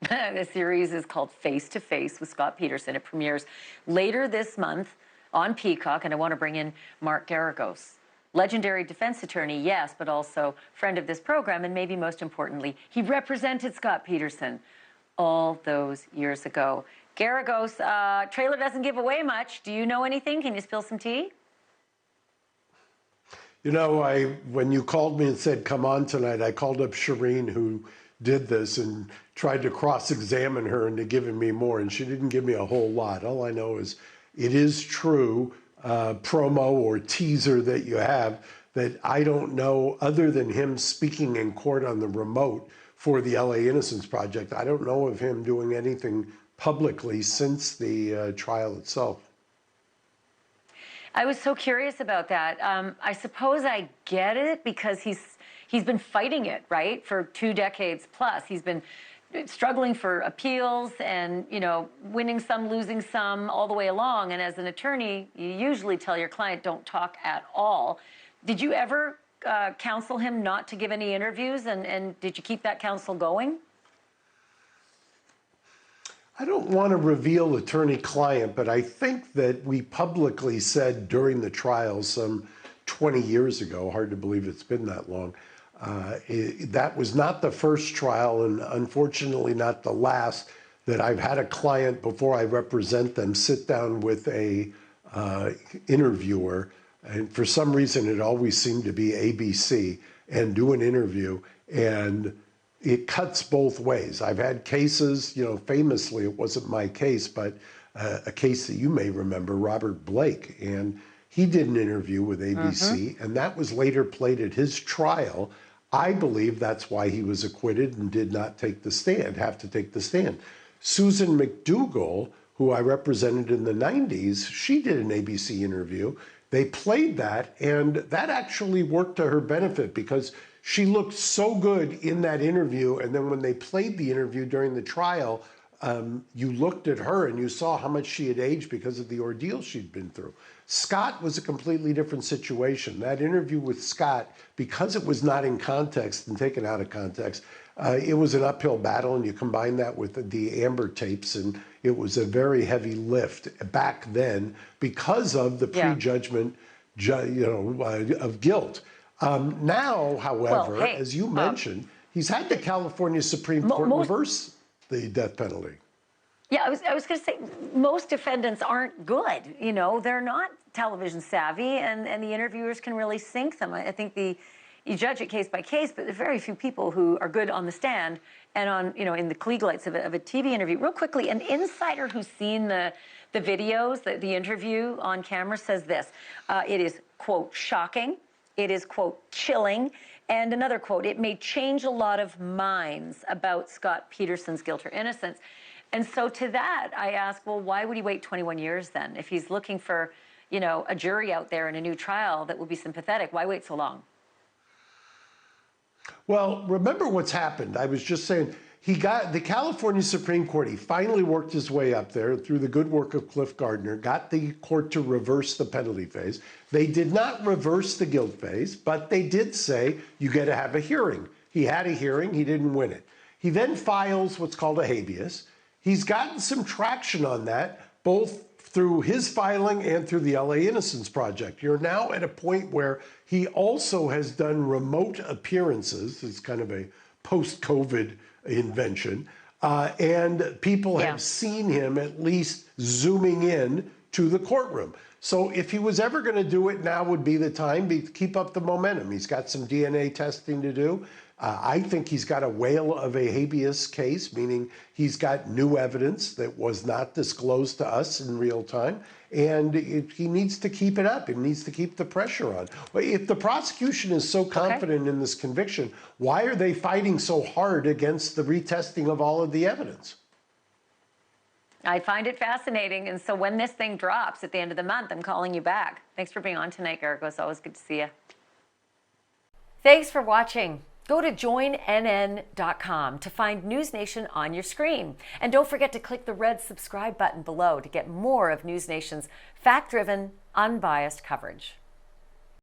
The series is called Face to Face with Scott Peterson. It premieres later this month on Peacock, and I want to bring in Mark Geragos. Legendary defense attorney, yes, but also friend of this program, and maybe most importantly, he represented Scott Peterson all those years ago. Geragos, trailer doesn't give away much. Do you know anything? Can you spill some tea? You know, when you called me and said, come on tonight, I called up Shireen, who did this, and tried to cross-examine her into giving me more, and she didn't give me a whole lot. All I know is it is true, promo or teaser that you have, that I don't know, other than him speaking in court on the remote for the LA Innocence Project, I don't know of him doing anything publicly since the trial itself. I was so curious about that. I suppose I get it because he's been fighting it, right, for 2 decades plus. He's been struggling for appeals and, you know, winning some, losing some all the way along. And as an attorney, you usually tell your client, don't talk at all. Did you ever counsel him not to give any interviews, and did you keep that counsel going? I don't want to reveal attorney-client, but I think that we publicly said during the trial some 20 years ago, hard to believe it's been that long, that was not the first trial and unfortunately not the last that I've had a client, before I represent them, sit down with a interviewer, and for some reason it always seemed to be ABC, and do an interview, and it cuts both ways. I've had cases, you know, famously, it wasn't my case, but a case that you may remember, Robert Blake, and he did an interview with ABC, and that was later played at his trial. I believe that's why he was acquitted and did not take the stand, have to take the stand. Susan McDougal, who I represented in the 90s, she did an ABC interview. They played that, and that actually worked to her benefit because she looked so good in that interview, and then when they played the interview during the trial, you looked at her and you saw how much she had aged because of the ordeal she'd been through. Scott was a completely different situation. That interview with Scott, because it was not in context and taken out of context, it was an uphill battle, and you combine that with the Amber tapes, and it was a very heavy lift back then because of the prejudgment, of guilt. Now, however, as you mentioned, he's had the California Supreme Court reverse the death penalty. Yeah, I was going to say, most defendants aren't good. You know, they're not television savvy, and the interviewers can really sink them. I think you judge it case by case, but there are very few people who are good on the stand and on, you know, in the Klieg lights of a TV interview. Real quickly, an insider who's seen the videos, the interview on camera says this, it is, quote, shocking. It is, quote, chilling. And another quote, it may change a lot of minds about Scott Peterson's guilt or innocence. And so to that, I ask, well, why would he wait 21 years then? If he's looking for, you know, a jury out there in a new trial that would be sympathetic, why wait so long? Well, remember what's happened. I was just saying, he got the California Supreme Court, he finally worked his way up there through the good work of Cliff Gardner, got the court to reverse the penalty phase. They did not reverse the guilt phase, but they did say you get to have a hearing. He had a hearing, he didn't win it. He then files what's called a habeas. He's gotten some traction on that, both through his filing and through the LA Innocence Project. You're now at a point where he also has done remote appearances. It's kind of a post-COVID invention. And people have seen him at least zooming in to the courtroom. So if he was ever going to do it, now would be the time to keep up the momentum. He's got some DNA testing to do. I think he's got a whale of a habeas case, meaning he's got new evidence that was not disclosed to us in real time. And he needs to keep it up. He needs to keep the pressure on. If the prosecution is so confident in this conviction, why are they fighting so hard against the retesting of all of the evidence? I find it fascinating. And so when this thing drops at the end of the month, I'm calling you back. Thanks for being on tonight, Geragos. Always good to see you. Thanks for watching. Go to joinnn.com to find NewsNation on your screen. And don't forget to click the red subscribe button below to get more of NewsNation's fact-driven, unbiased coverage.